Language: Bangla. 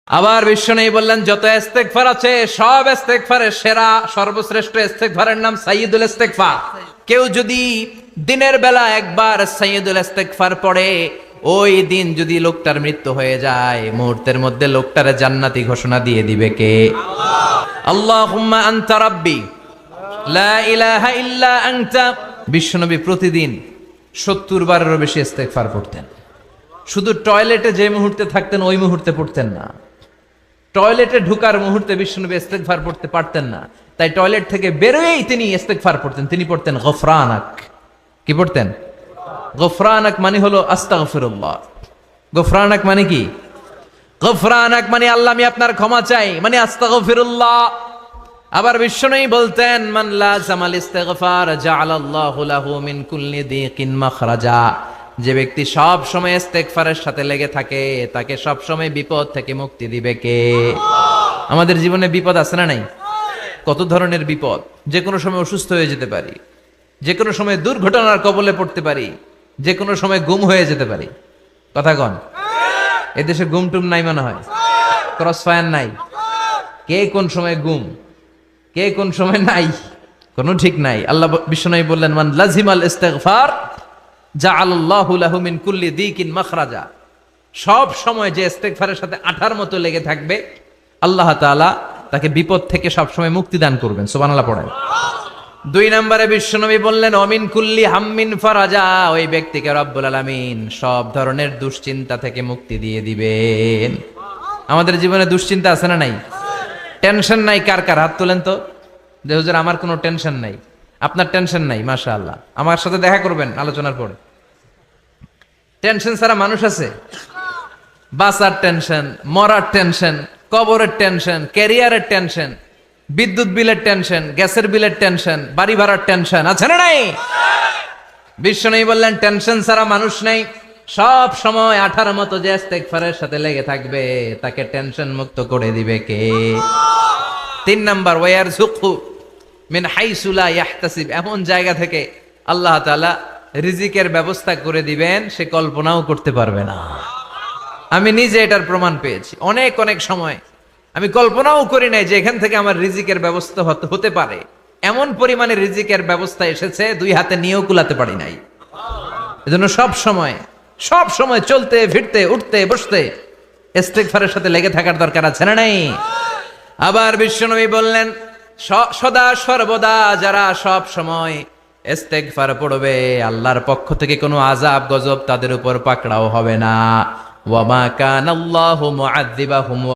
আবার বিশ্বনবী বললেন, যত ইস্তেগফার আছে সব ইস্তেগফারের সেরা সর্বশ্রেষ্ঠ ইস্তেগফারের নাম সাইয়্যিদুল ইস্তেগফার। কেউ যদি দিনের বেলা একবার সাইয়্যিদুল ইস্তেগফার পড়ে, ওই দিন যদি লোকটার মৃত্যু হয়ে যায়, মুহূর্তের মধ্যে লোকটারে জান্নাতি ঘোষণা দিয়ে দিবে কে? আল্লাহুম্মা আনতা রাব্বি লা ইলাহা ইল্লা আনতা। বিশ্বনবী প্রতিদিন 70 বারেরও বেশি ইস্তেগফার পড়তেন। শুধু টয়লেটে যে মুহূর্তে থাকতেন ওই মুহূর্তে পড়তেন না, টয়লেটে ঢুকার মুহূর্তে বিশ্বনবী ইস্তেগফার পড়তে পারতেন না, তাই টয়লেট থেকে বেরোয়েই তিনি ইস্তেগফার পড়তেন। তিনি পড়তেন গফরানাক। কি পড়তেন? গফরানাক মানে হলো আস্তাগফিরুল্লাহ। গফরানাক মানে কি? গফরানাক মানে আল্লাহ আমি আপনার ক্ষমা চাই, মানে আস্তাগফিরুল্লাহ। আবার বিশ্বনবী বলতেন, মান লাযামাল ইস্তিগফার জাআলাল্লাহু লাহু মিন কুল্লি দিকিন মাখরাজা। যে ব্যক্তি সব সময় ইস্তেগফারের সাথে লেগে থাকে, তাকে সব সময় বিপদ থেকে মুক্তি দিবে কে? আমাদের জীবনে বিপদ আছে না নাই? কত ধরনের বিপদ! যে কোনো সময় অসুস্থ হয়ে যেতে পারি, যে কোনো সময় দুর্ঘটনার কবলে পড়তে পারি, যে কোনো সময় গুম হয়ে যেতে পারি। কথা কন, এদেশে গুম টুম নাই মনে হয়, ক্রস ফায়ার নাই। কে কোন সময় গুম, কে কোন সময় নাই, কোনো ঠিক নাই। আল্লাহ বিশ্বনবী বললেন, মান লাজিমাল ইস্তিগফার জাআলাল্লাহু লাহু মিন কুল্লি দিকিন মাখরাজা। সব সময় যে ইস্তেগফারের সাথে আঠার মতো লেগে থাকবে, আল্লাহ তাআলা তাকে বিপদ থেকে সব সময় মুক্তি দান করবেন। সুবহানাল্লাহ পড়েন। 2 নম্বরে বিশ্বনবী বললেন, অমিন কুল্লি হাম্মিন ফারাজা। ওই ব্যক্তিকে রব্বুল আলামিন সব ধরনের দুশ্চিন্তা থেকে মুক্তি দিয়ে দিবেন। আমাদের জীবনে দুশ্চিন্তা আছে না নাই? টেনশন নাই কার কার? হাত তোলেন তো, যে হুজুর আমার কোনো টেনশন নাই। আপনার টেনশন নাই, মাশাআল্লাহ। আমার সাথে দেখা করবেন আলোচনার পরে। টেনশন ছাড়া মানুষ আছে? বাঁচার টেনশন, মরার টেনশন, কবরের টেনশন, ক্যারিয়ারের টেনশন, বিদ্যুৎ বিলের টেনশন, গ্যাসের বিলের টেনশন, বাড়ি ভাড়ার টেনশন আছে না নাই? বিশ্বনবী বললেন, টেনশন ছাড়া মানুষ নাই। সব সময় আঠার মতো যে ইস্তেগফারের সাথে লেগে থাকবে, তাকে টেনশন মুক্ত করে দিবে কে? 3 নাম্বার, ওয়ারযুকহু মিন হাইসু লা ইয়াহতাসিব। এমন জায়গা থেকে আল্লাহ তাআলা রিজিকের ব্যবস্থা করে দিবেন, সে কল্পনাও করতে পারবে না। আমি নিজে এটার প্রমাণ পেয়েছি। অনেক অনেক সময় আমি কল্পনাও করি নাই যে এখান থেকে আমার রিজিকের ব্যবস্থা হতে পারে। এমন পরিমাণে রিজিকের ব্যবস্থা এসেছে, 2 হাতে নিয়েও কুলাতে পারি নাই। এজন্য সব সময় চলতে ফিরতে উঠতে বসতে ইস্তেগফারের সাথে লেগে থাকার দরকার আছে না নাই? আবার বিশ্বনবী বললেন, সদা সর্বদা যারা সব সময় ইস্তেগফার পড়বে, আল্লাহর পক্ষ থেকে কোনো আযাব গজব তাদের উপর পাকড়াও হবে না। ওয়া মা কানাল্লাহু মুআযযিবাহুম